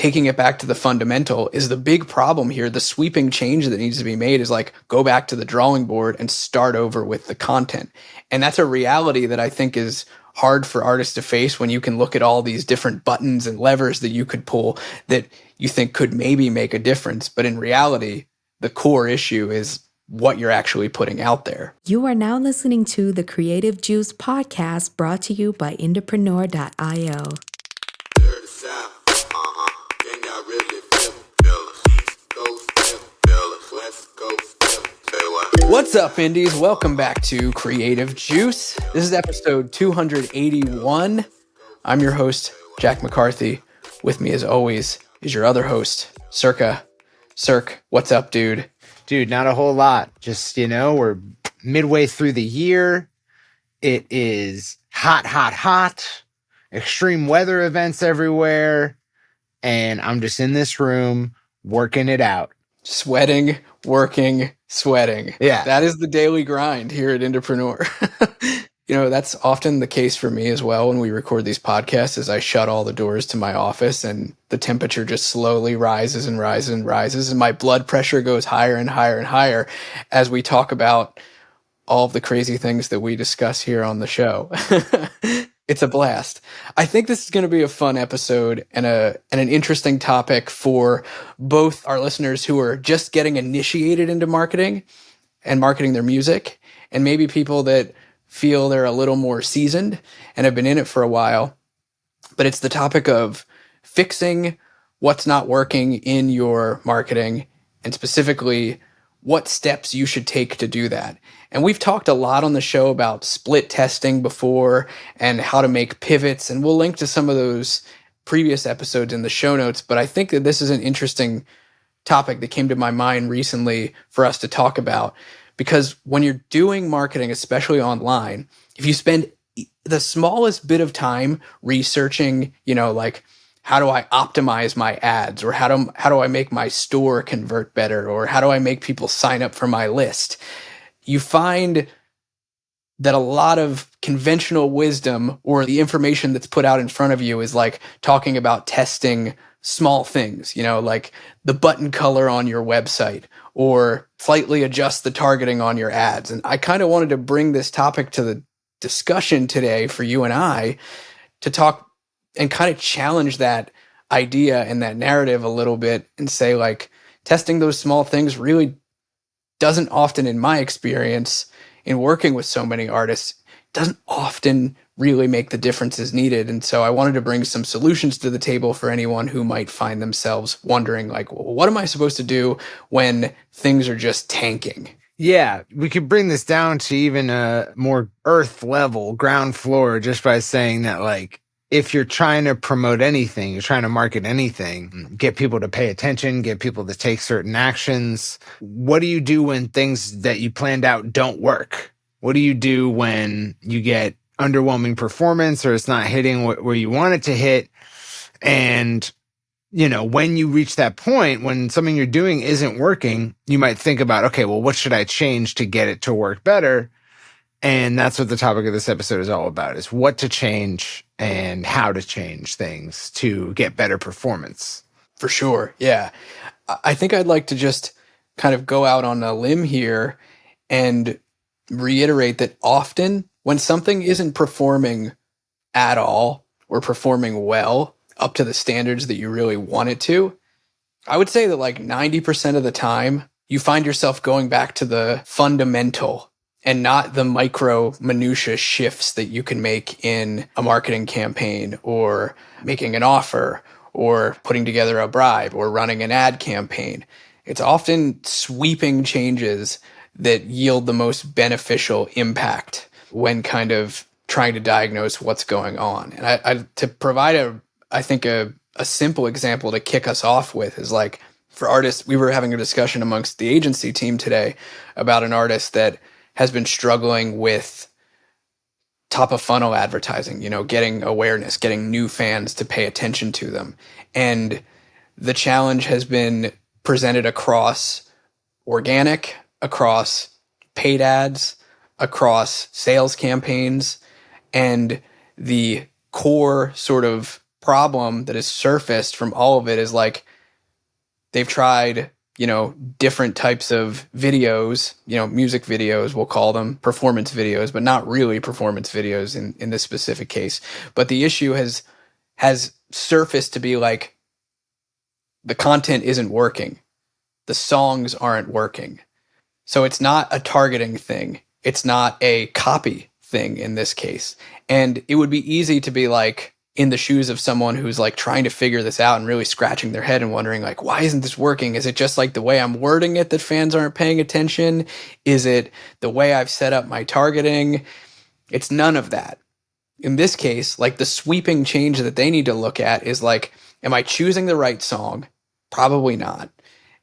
taking it back to the fundamental is the big problem here. The sweeping change that needs to be made is like, go back to the drawing board and start over with the content. And that's a reality that I think is hard for artists to face when you can look at all these different buttons and levers that you could pull that you think could maybe make a difference. But in reality, the core issue is what you're actually putting out there. You are now listening to the Creative Juice podcast, brought to you by IndiePRO.io. What's up, Indies? Welcome back to Creative Juice. This is episode 281. I'm your host, Jack McCarthy. With me, as always, is your other host, Circa. Cirque, what's up, dude? Dude, not a whole lot. Just, we're midway through the year. It is hot. Extreme weather events everywhere. And I'm just in this room working it out. Sweating, working, sweating. Yeah. That is the daily grind here at IndiePRO. That's often the case for me as well when we record these podcasts, is I shut all the doors to my office and the temperature just slowly rises and rises and rises, and my blood pressure goes higher and higher and higher as we talk about all of the crazy things that we discuss here on the show. It's a blast. I think this is going to be a fun episode and an interesting topic for both our listeners who are just getting initiated into marketing and marketing their music, and maybe people that feel they're a little more seasoned and have been in it for a while. But it's the topic of fixing what's not working in your marketing, and specifically what steps you should take to do that. And we've talked a lot on the show about split testing before and how to make pivots, and we'll link to some of those previous episodes in the show notes. But I think that this is an interesting topic that came to my mind recently for us to talk about, because when you're doing marketing, especially online, if you spend the smallest bit of time researching, like, how do I optimize my ads, or how do I make my store convert better, or how do I make people sign up for my list, you find that a lot of conventional wisdom or the information that's put out in front of you is like talking about testing small things, like the button color on your website, or slightly adjust the targeting on your ads. And I kind of wanted to bring this topic to the discussion today for you and I to talk and kind of challenge that idea and that narrative a little bit and say, like, testing those small things really doesn't often, in my experience, in working with so many artists, doesn't often really make the differences needed. And so I wanted to bring some solutions to the table for anyone who might find themselves wondering, like, well, what am I supposed to do when things are just tanking? Yeah, we could bring this down to even a more earth level, ground floor, just by saying that, like, if you're trying to promote anything, you're trying to market anything, get people to pay attention, get people to take certain actions, what do you do when things that you planned out don't work? What do you do when you get underwhelming performance, or it's not hitting where you want it to hit? And, when you reach that point, when something you're doing isn't working, you might think about, okay, well, what should I change to get it to work better? And that's what the topic of this episode is all about, is what to change and how to change things to get better performance. For sure. Yeah. I think I'd like to just kind of go out on a limb here and reiterate that often when something isn't performing at all or performing well up to the standards that you really want it to, I would say that like 90% of the time you find yourself going back to the fundamental and not the micro minutia shifts that you can make in a marketing campaign, or making an offer, or putting together a bribe, or running an ad campaign. It's often sweeping changes that yield the most beneficial impact when kind of trying to diagnose what's going on. And to provide a simple example to kick us off with is, like, for artists, we were having a discussion amongst the agency team today about an artist that has been struggling with top of funnel advertising, getting awareness, getting new fans to pay attention to them. And the challenge has been presented across organic, across paid ads, across sales campaigns, and the core sort of problem that has surfaced from all of it is like they've tried, different types of videos, music videos, we'll call them performance videos, but not really performance videos in this specific case. But the issue has surfaced to be like the content isn't working. The songs aren't working. So it's not a targeting thing. It's not a copy thing in this case. And it would be easy to be like in the shoes of someone who's like trying to figure this out and really scratching their head and wondering like, why isn't this working? Is it just like the way I'm wording it that fans aren't paying attention? Is it the way I've set up my targeting? It's none of that. In this case, like the sweeping change that they need to look at is like, am I choosing the right song? Probably not.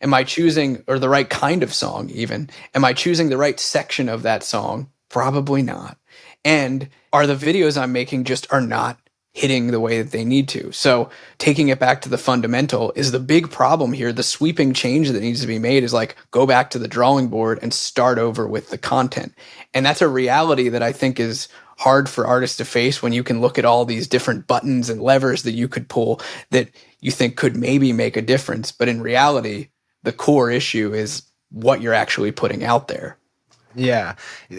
Am I choosing, or the right kind of song even? Am I choosing the right section of that song? Probably not. And are the videos I'm making just are not hitting the way that they need to? So taking it back to the fundamental is the big problem here. The sweeping change that needs to be made is like, go back to the drawing board and start over with the content. And that's a reality that I think is hard for artists to face when you can look at all these different buttons and levers that you could pull that you think could maybe make a difference. But in reality, the core issue is what you're actually putting out there. Yeah.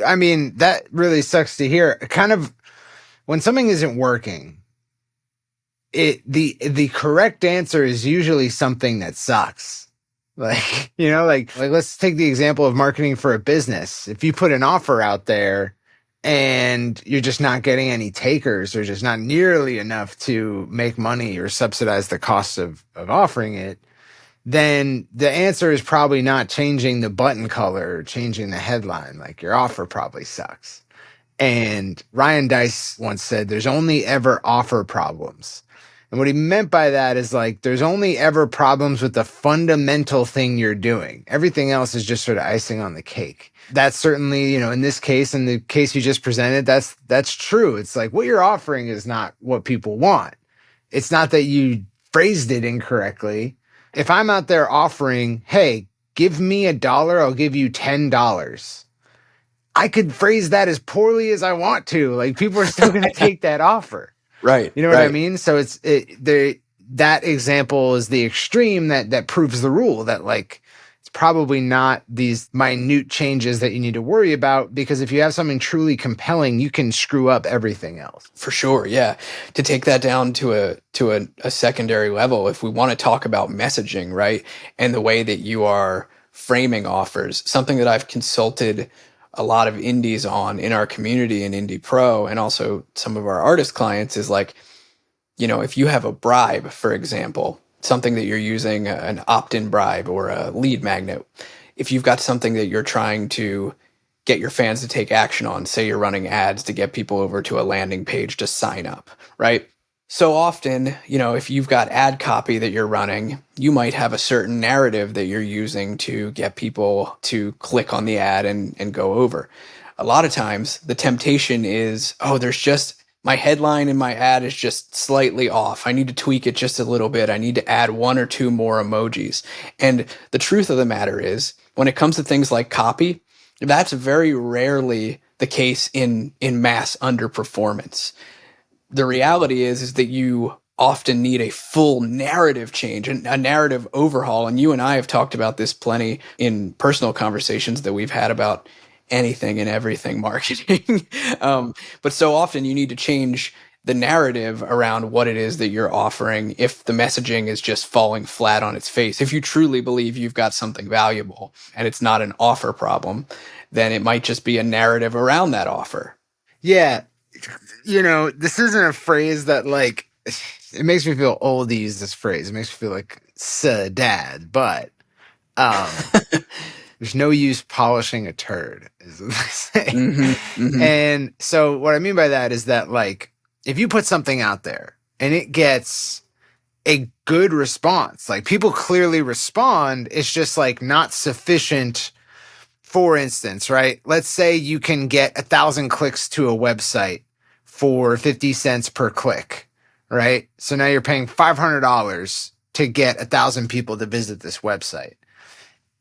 I mean, that really sucks to hear. Kind of when something isn't working, the correct answer is usually something that sucks. Like, like let's take the example of marketing for a business. If you put an offer out there and you're just not getting any takers, or just not nearly enough to make money or subsidize the cost of offering it, then the answer is probably not changing the button color or changing the headline. Like, your offer probably sucks. And Ryan Dice once said, there's only ever offer problems. And what he meant by that is like, there's only ever problems with the fundamental thing you're doing. Everything else is just sort of icing on the cake. That's certainly, in this case, in the case you just presented, that's true. It's like, what you're offering is not what people want. It's not that you phrased it incorrectly. If I'm out there offering, hey, give me $1, I'll give you $10. I could phrase that as poorly as I want to. Like, people are still going to take that offer. Right. You know what I mean? So that example is the extreme that proves the rule that like, it's probably not these minute changes that you need to worry about, because if you have something truly compelling, you can screw up everything else. For sure. Yeah. To take that down to a secondary level, if we want to talk about messaging, right, and the way that you are framing offers, something that I've consulted a lot of indies on in our community in IndiePRO, and also some of our artist clients, is like, if you have a bribe, for example, something that you're using, an opt-in bribe or a lead magnet, if you've got something that you're trying to get your fans to take action on, say you're running ads to get people over to a landing page to sign up, right? So often, if you've got ad copy that you're running, you might have a certain narrative that you're using to get people to click on the ad and go over. A lot of times the temptation is, there's just my headline in my ad is just slightly off. I need to tweak it just a little bit. I need to add 1 or 2 more emojis. And the truth of the matter is, when it comes to things like copy, that's very rarely the case in mass underperformance. The reality is that you often need a full narrative change, a narrative overhaul. And you and I have talked about this plenty in personal conversations that we've had about anything and everything marketing. But so often you need to change the narrative around what it is that you're offering if the messaging is just falling flat on its face. If you truly believe you've got something valuable and it's not an offer problem, then it might just be a narrative around that offer. Yeah. This isn't a phrase that like, it makes me feel old to use this phrase. It makes me feel like dad, but there's no use polishing a turd, is what they say. Mm-hmm, mm-hmm. And so what I mean by that is that like, if you put something out there and it gets a good response, like people clearly respond, it's just like not sufficient. For instance, right? Let's say you can get 1,000 clicks to a website for 50 cents per click, right? So now you're paying $500 to get 1,000 people to visit this website.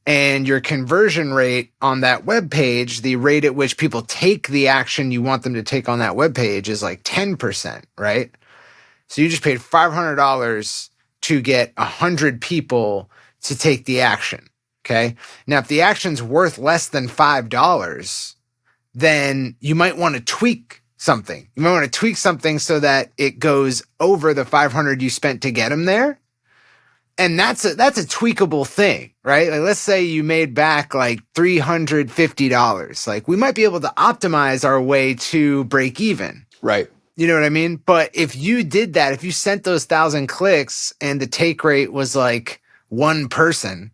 And your conversion rate on that web page, the rate at which people take the action you want them to take on that web page, is like 10%, right? So you just paid $500 to get 100 people to take the action. Okay. Now, if the action's worth less than $5, then you might want to tweak something. You might want to tweak something so that it goes over the 500 you spent to get them there. And that's a tweakable thing, right? Like, let's say you made back like $350. Like, we might be able to optimize our way to break even. Right. You know what I mean? But if you did that, if you sent those 1,000 clicks and the take rate was like one person,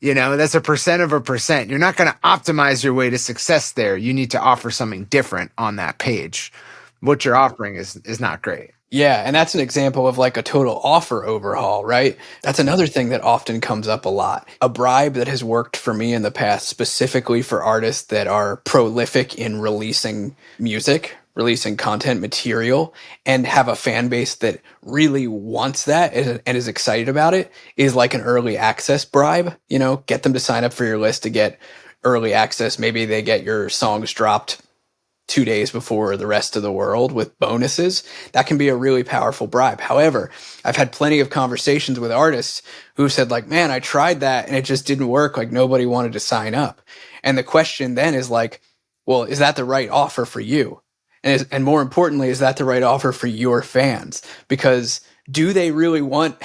that's a percent of a percent. You're not going to optimize your way to success there. You need to offer something different on that page. What you're offering is not great. Yeah, and that's an example of like a total offer overhaul, right? That's another thing that often comes up a lot. A bribe that has worked for me in the past, specifically for artists that are prolific in releasing music, releasing content material, and have a fan base that really wants that and is excited about it, is like an early access bribe. Get them to sign up for your list to get early access. Maybe they get your songs dropped 2 days before the rest of the world with bonuses. That can be a really powerful bribe. However, I've had plenty of conversations with artists who said like, man, I tried that and it just didn't work. Like nobody wanted to sign up. And the question then is like, well, is that the right offer for you? And more importantly, is that the right offer for your fans? Because do they really want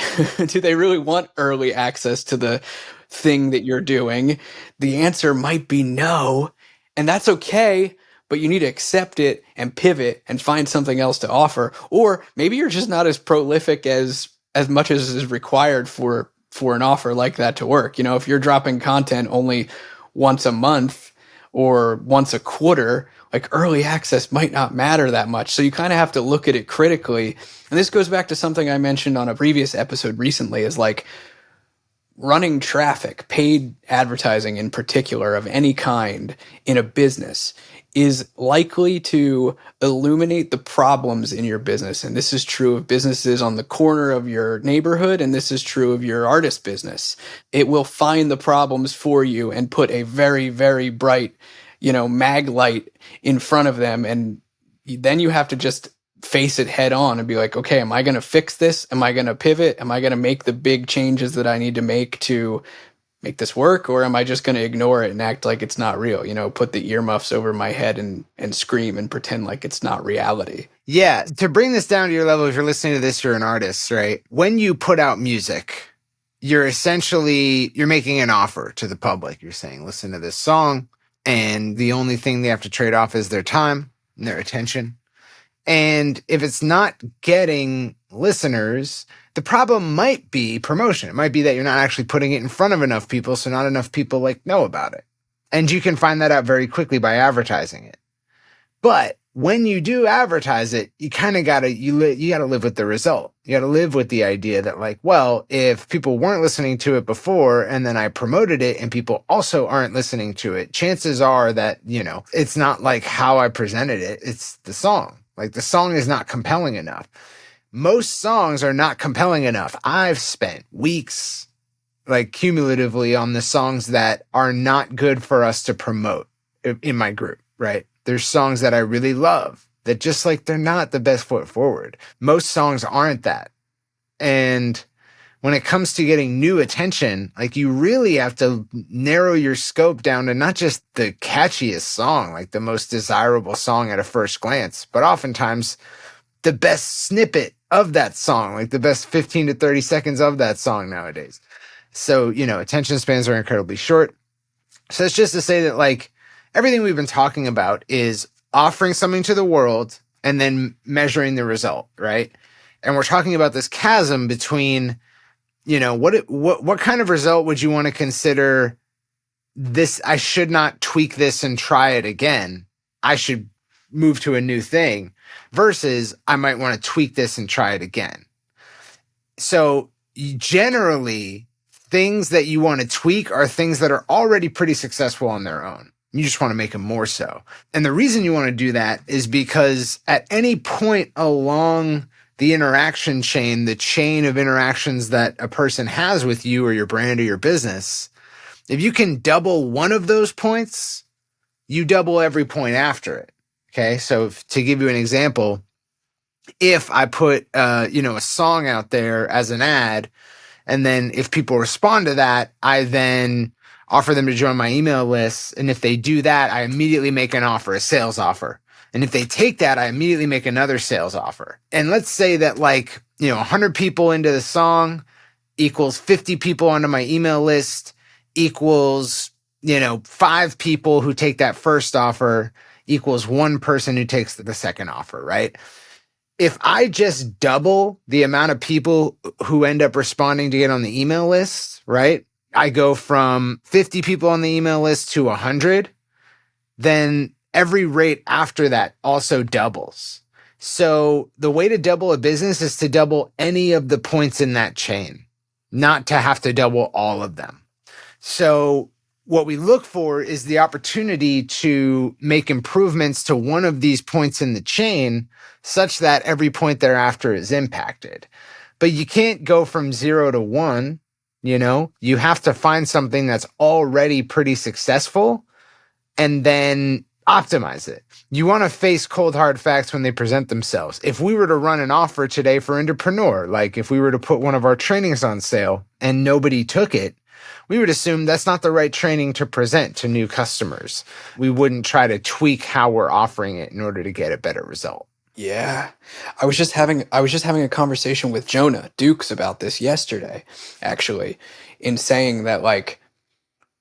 early access to the thing that you're doing? The answer might be no, and that's okay. But you need to accept it and pivot and find something else to offer. Or maybe you're just not as prolific as much as is required for an offer like that to work. If you're dropping content only once a month or once a quarter, like early access might not matter that much. So you kind of have to look at it critically. And this goes back to something I mentioned on a previous episode recently, is like running traffic, paid advertising in particular of any kind in a business is likely to illuminate the problems in your business. And this is true of businesses on the corner of your neighborhood, and this is true of your artist business. It will find the problems for you and put a very, very bright, mag light in front of them. And then you have to just face it head on and be like, okay, am I going to fix this? Am I going to pivot? Am I going to make the big changes that I need to make to make this work? Or am I just going to ignore it and act like it's not real? Put the earmuffs over my head and scream and pretend like it's not reality. Yeah. To bring this down to your level, if you're listening to this, you're an artist, right? When you put out music, you're making an offer to the public. You're saying, listen to this song, and the only thing they have to trade off is their time and their attention. And if it's not getting listeners, the problem might be promotion. It might be that you're not actually putting it in front of enough people, so not enough people know about it. And you can find that out very quickly by advertising it. But when you do advertise it, you kind of gotta live with the result. You gotta live with the idea that well, if people weren't listening to it before and then I promoted it and people also aren't listening to it, chances are that, it's not like how I presented it. It's the song. The song is not compelling enough. Most songs are not compelling enough. I've spent weeks, cumulatively, on the songs that are not good for us to promote in my group, right? There's songs that I really love that just they're not the best foot forward. Most songs aren't that. And when it comes to getting new attention, you really have to narrow your scope down to not just the catchiest song, the most desirable song at a first glance, but oftentimes the best snippet of that song, the best 15 to 30 seconds of that song nowadays. So, attention spans are incredibly short. So it's just to say that everything we've been talking about is offering something to the world and then measuring the result, right? And we're talking about this chasm between, what kind of result would you want to consider this? I should not tweak this and try it again. I should move to a new thing, versus I might want to tweak this and try it again. So generally, things that you want to tweak are things that are already pretty successful on their own. You just want to make them more so. And the reason you want to do that is because at any point along the interaction chain, the chain of interactions that a person has with you or your brand or your business, if you can double one of those points, you double every point after it. Okay. So to give you an example, if I put, a song out there as an ad, and then if people respond to that, I then offer them to join my email list. And if they do that, I immediately make an offer, a sales offer. And if they take that, I immediately make another sales offer. And let's say that 100 people into the song equals 50 people onto my email list equals, 5 people who take that first offer equals 1 person who takes the second offer, right? If I just double the amount of people who end up responding to get on the email list, right? I go from 50 people on the email list to 100, then every rate after that also doubles. So the way to double a business is to double any of the points in that chain, not to have to double all of them. So what we look for is the opportunity to make improvements to one of these points in the chain such that every point thereafter is impacted. But you can't go from 0 to 1, you have to find something that's already pretty successful and then optimize it. You want to face cold hard facts when they present themselves. If we were to run an offer today for IndiePRO, like if we were to put one of our trainings on sale and nobody took it, we would assume that's not the right training to present to new customers. We wouldn't try to tweak how we're offering it in order to get a better result. Yeah. I was just having a conversation with Jonah Dukes about this yesterday, actually, in saying that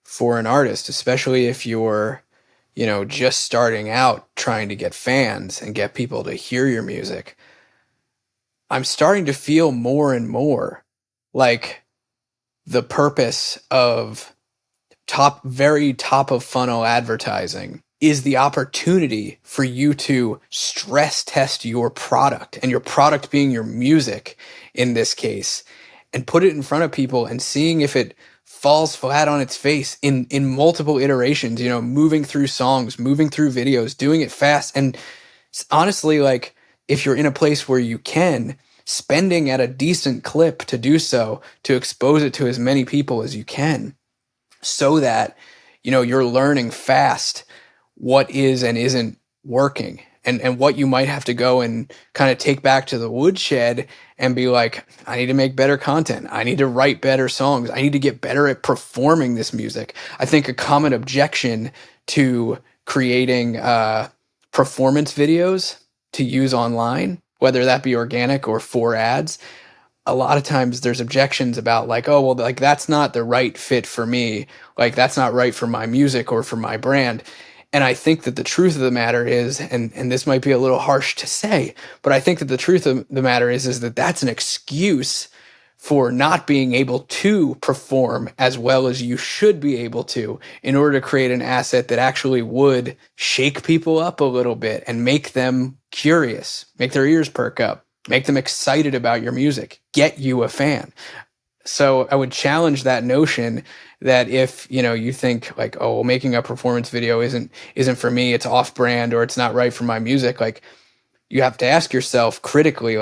for an artist, especially if you're, just starting out trying to get fans and get people to hear your music, I'm starting to feel more and more like the purpose of very top of funnel advertising is the opportunity for you to stress test your product, and your product being your music in this case, and put it in front of people and seeing if it falls flat on its face in multiple iterations, moving through songs, moving through videos, doing it fast. And honestly, if you're in a place where you can, spending at a decent clip to do so, to expose it to as many people as you can, so that you're learning fast what is and isn't working, and what you might have to go and kind of take back to the woodshed and be like, I need to make better content, I need to write better songs, I need to get better at performing this music. I think a common objection to creating performance videos to use online, whether that be organic or for ads, a lot of times there's objections about that's not the right fit for me. That's not right for my music or for my brand. And I think that the truth of the matter is, and this might be a little harsh to say, but I think that the truth of the matter is that that's an excuse for not being able to perform as well as you should be able to in order to create an asset that actually would shake people up a little bit and make them curious, make their ears perk up, make them excited about your music, get you a fan. So I would challenge that notion that if, you think making a performance video isn't for me, it's off brand, or it's not right for my music, you have to ask yourself critically,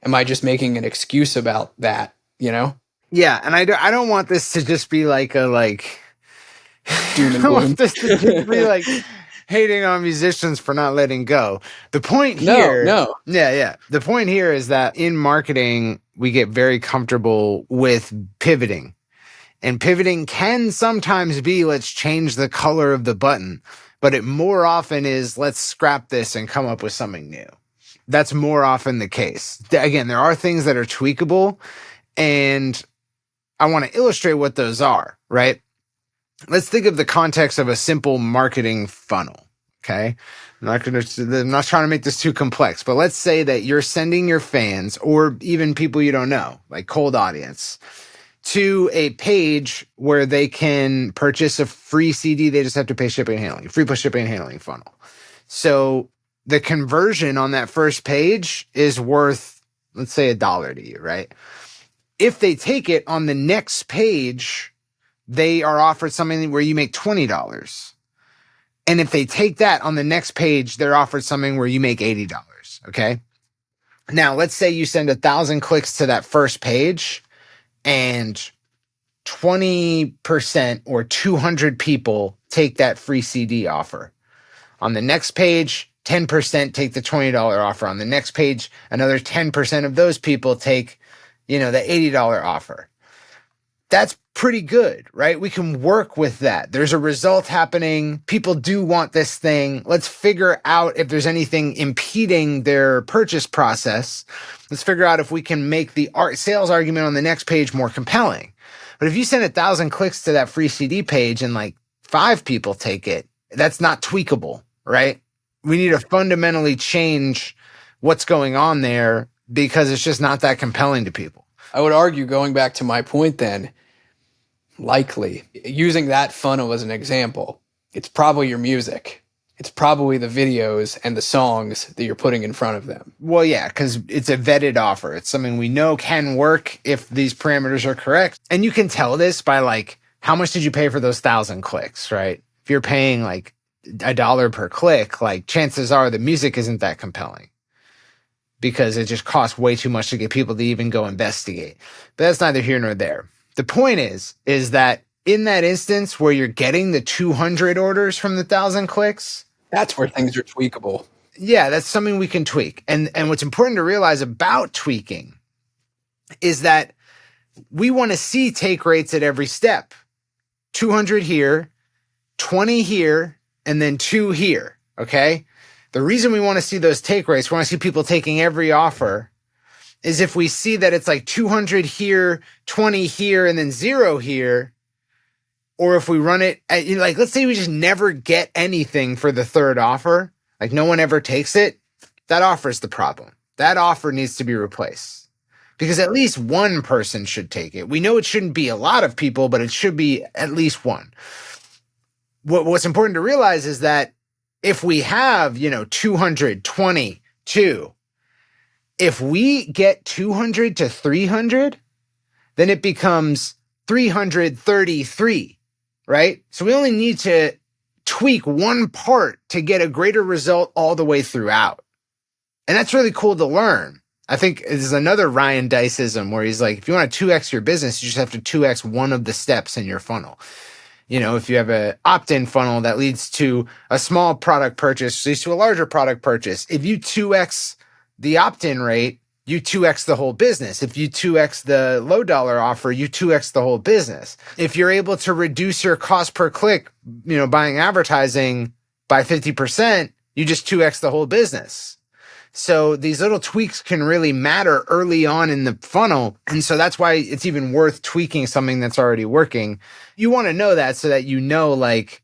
am I just making an excuse about that, Yeah, and I don't want this to just be like a doom and I gloom. want this to just be hating on musicians for not letting go. The point here, No. Yeah. The point here is that in marketing, we get very comfortable with pivoting. And pivoting can sometimes be, let's change the color of the button, but it more often is, let's scrap this and come up with something new. That's more often the case. Again, there are things that are tweakable, and I want to illustrate what those are, right? Let's think of the context of a simple marketing funnel. Okay. I'm not trying to make this too complex, but let's say that you're sending your fans, or even people you don't know, like cold audience, to a page where they can purchase a free CD. They just have to pay shipping and handling, free plus shipping and handling funnel. So the conversion on that first page is worth, let's say, $1 to you, right? If they take it on the next page, they are offered something where you make $20. And if they take that on the next page, they're offered something where you make $80. Okay. Now let's say you send 1,000 clicks to that first page, and 20% or 200 people take that free CD offer. On the next page, 10% take the $20 offer. On the next page, another 10% of those people take, the $80 offer. That's pretty good, right? We can work with that. There's a result happening. People do want this thing. Let's figure out if there's anything impeding their purchase process. Let's figure out if we can make the sales argument on the next page more compelling. But if you send 1,000 clicks to that free CD page and like 5 people take it, that's not tweakable, right? We need to fundamentally change what's going on there because it's just not that compelling to people. I would argue, going back to my point then, likely, using that funnel as an example, it's probably your music. It's probably the videos and the songs that you're putting in front of them. Well, yeah, because it's a vetted offer. It's something we know can work if these parameters are correct. And you can tell this by like, how much did you pay for those 1,000 clicks, right? If you're paying like $1 per click, like chances are the music isn't that compelling because it just costs way too much to get people to even go investigate. But that's neither here nor there. The point is that in that instance where you're getting the 200 orders from the 1,000 clicks, that's where things are tweakable. Yeah, that's something we can tweak. And what's important to realize about tweaking is that we want to see take rates at every step. 200 here, 20 here, and then 2 here, okay? The reason we want to see those take rates, we want to see people taking every offer, is if we see that it's like 200 here, 20 here, and then 0 here, or if we run it at, like, let's say we just never get anything for the third offer, like no one ever takes it, that offer is the problem. That offer needs to be replaced because at least one person should take it. We know it shouldn't be a lot of people, but it should be at least one. What's important to realize is that if we have, 222, if we get 200 to 300, then it becomes 333, right? So we only need to tweak one part to get a greater result all the way throughout. And that's really cool to learn. I think this is another Ryan Diceism where he's like, if you want to 2x your business, you just have to 2x one of the steps in your funnel. If you have an opt-in funnel that leads to a small product purchase, leads to a larger product purchase. If you 2x the opt-in rate, you 2x the whole business. If you 2x the low dollar offer, you 2x the whole business. If you're able to reduce your cost per click, buying advertising by 50%, you just 2x the whole business. So these little tweaks can really matter early on in the funnel. And so that's why it's even worth tweaking something that's already working. You want to know that so that like,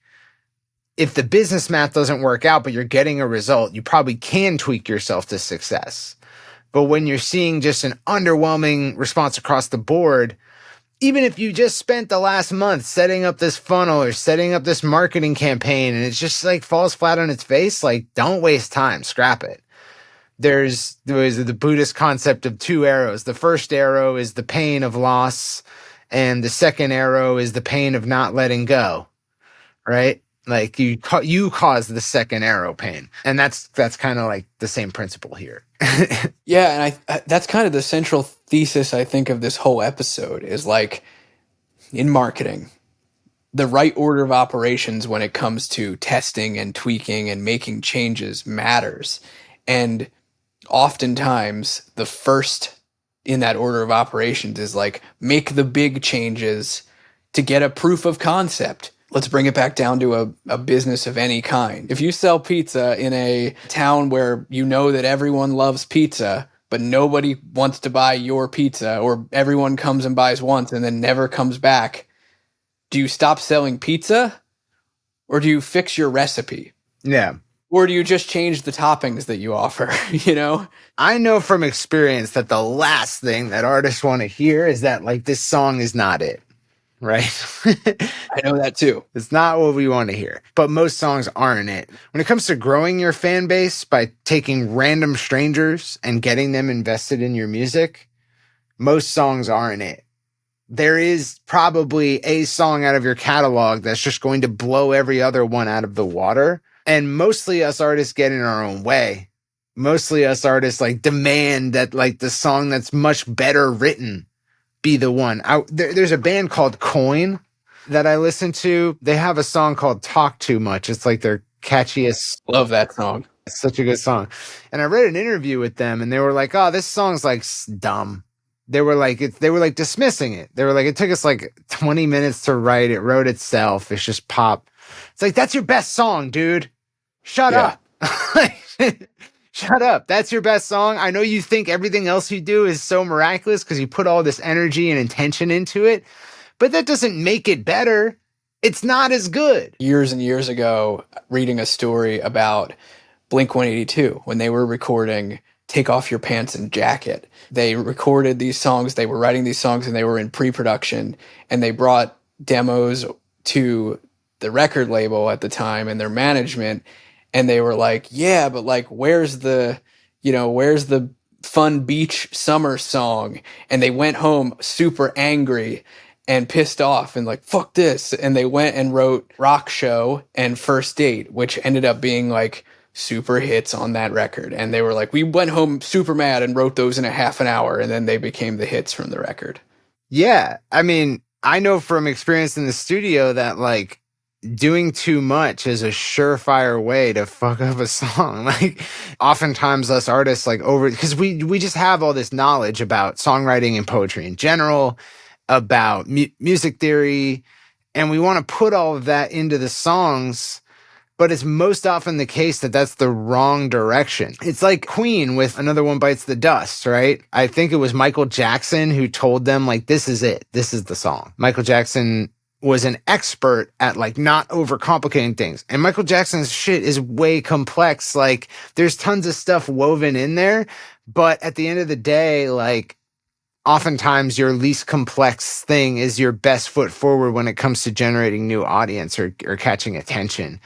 if the business math doesn't work out, but you're getting a result, you probably can tweak yourself to success. But when you're seeing just an underwhelming response across the board, even if you just spent the last month setting up this funnel or setting up this marketing campaign and it just like falls flat on its face, like don't waste time, scrap it. There's the Buddhist concept of 2 arrows. The first arrow is the pain of loss, and the second arrow is the pain of not letting go, right? Like you cause the second arrow pain. And that's kind of like the same principle here. Yeah, and that's kind of the central thesis, I think, of this whole episode is like in marketing, the right order of operations when it comes to testing and tweaking and making changes matters. And oftentimes the first in that order of operations is like make the big changes to get a proof of concept. Let's bring it back down to a business of any kind. If you sell pizza in a town where you know that everyone loves pizza, but nobody wants to buy your pizza, or everyone comes and buys once and then never comes back, do you stop selling pizza or do you fix your recipe? Yeah. Or do you just change the toppings that you offer, I know from experience that the last thing that artists want to hear is that like this song is not it, right? I know that too. It's not what we want to hear, but most songs aren't it. When it comes to growing your fan base by taking random strangers and getting them invested in your music, most songs aren't it. There is probably a song out of your catalog that's just going to blow every other one out of the water. And mostly us artists get in our own way. Mostly us artists like demand that like the song that's much better written be the one. There's a band called Coin that I listen to. They have a song called Talk Too Much. It's like their catchiest. Love that song. It's such a good song. And I read an interview with them and they were like, oh, this song's like dumb. They were like dismissing it. They were like, it took us like 20 minutes to write. It wrote itself. It's just pop. It's like, that's your best song, dude. Shut up. Shut up. That's your best song. I know you think everything else you do is so miraculous because you put all this energy and intention into it, but that doesn't make it better. It's not as good. Years and years ago, reading a story about Blink-182 when they were recording Take Off Your Pants and Jacket. They recorded these songs, they were writing these songs, and they were in pre-production, and they brought demos to the record label at the time and their management, and they were like, yeah, but like, where's the fun beach summer song? And they went home super angry and pissed off and like, fuck this. And they went and wrote Rock Show and First Date, which ended up being like super hits on that record. And they were like, we went home super mad and wrote those in a half an hour. And then they became the hits from the record. Yeah. I mean, I know from experience in the studio that like doing too much is a surefire way to fuck up a song. Like oftentimes us artists like because we just have all this knowledge about songwriting and poetry in general, about music theory, and we want to put all of that into the songs, but it's most often the case that that's the wrong direction. It's like Queen with Another One Bites the Dust, right? I think it was Michael Jackson who told them, like, this is it. This is the song. Michael Jackson was an expert at, like, not overcomplicating things. And Michael Jackson's shit is way complex. Like, there's tons of stuff woven in there, but at the end of the day, like, oftentimes your least complex thing is your best foot forward when it comes to generating new audience or catching attention.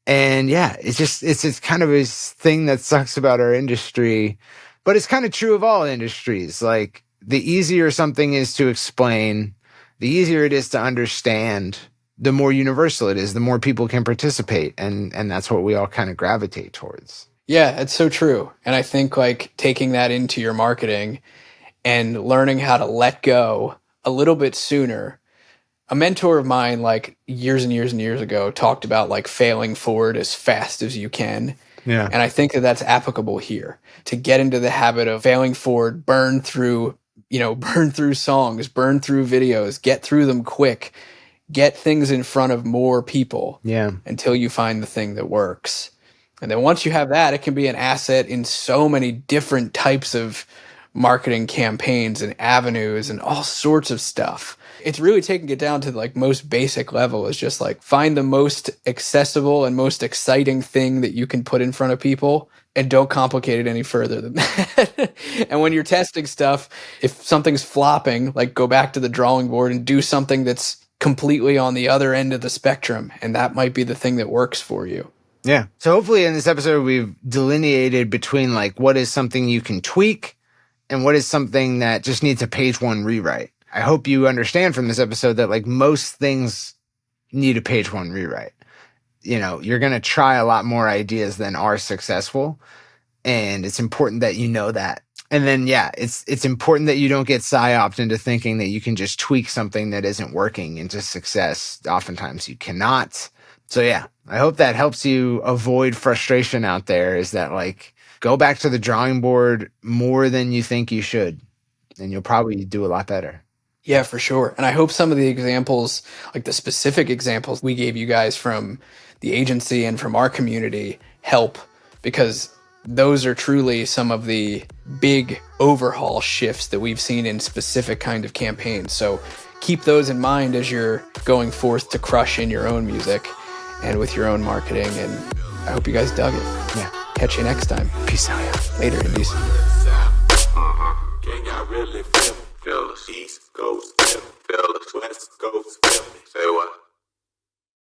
And yeah, it's kind of a thing that sucks about our industry, but it's kind of true of all industries. Like the easier something is to explain, the easier it is to understand, the more universal it is, the more people can participate. And that's what we all kind of gravitate towards. Yeah, it's so true. And I think like taking that into your marketing and learning how to let go a little bit sooner. A mentor of mine, like years and years and years ago, talked about like failing forward as fast as you can. Yeah. And I think that that's applicable here to get into the habit of failing forward, burn through songs, burn through videos, get through them quick, get things in front of more people until you find the thing that works. And then once you have that, it can be an asset in so many different types of marketing campaigns and avenues and all sorts of stuff. It's really taking it down to like most basic level is just like find the most accessible and most exciting thing that you can put in front of people and don't complicate it any further than that. And when you're testing stuff, if something's flopping, like go back to the drawing board and do something that's completely on the other end of the spectrum. And that might be the thing that works for you. Yeah. So hopefully in this episode, we've delineated between like what is something you can tweak and what is something that just needs a page one rewrite. I hope you understand from this episode that like most things need a page one rewrite. You know, you're going to try a lot more ideas than are successful. And it's important that you know that. And then, yeah, it's important that you don't get psyoped into thinking that you can just tweak something that isn't working into success. Oftentimes you cannot. So yeah, I hope that helps you avoid frustration out there, is that like, go back to the drawing board more than you think you should, and you'll probably do a lot better. Yeah, for sure. And I hope some of the examples, like the specific examples we gave you guys from the agency and from our community, help, because those are truly some of the big overhaul shifts that we've seen in specific kind of campaigns. So keep those in mind as you're going forth to crush in your own music and with your own marketing. And I hope you guys dug it. Yeah. Catch you next time. Peace out. Later, Indies. Gang, I really feel the peace.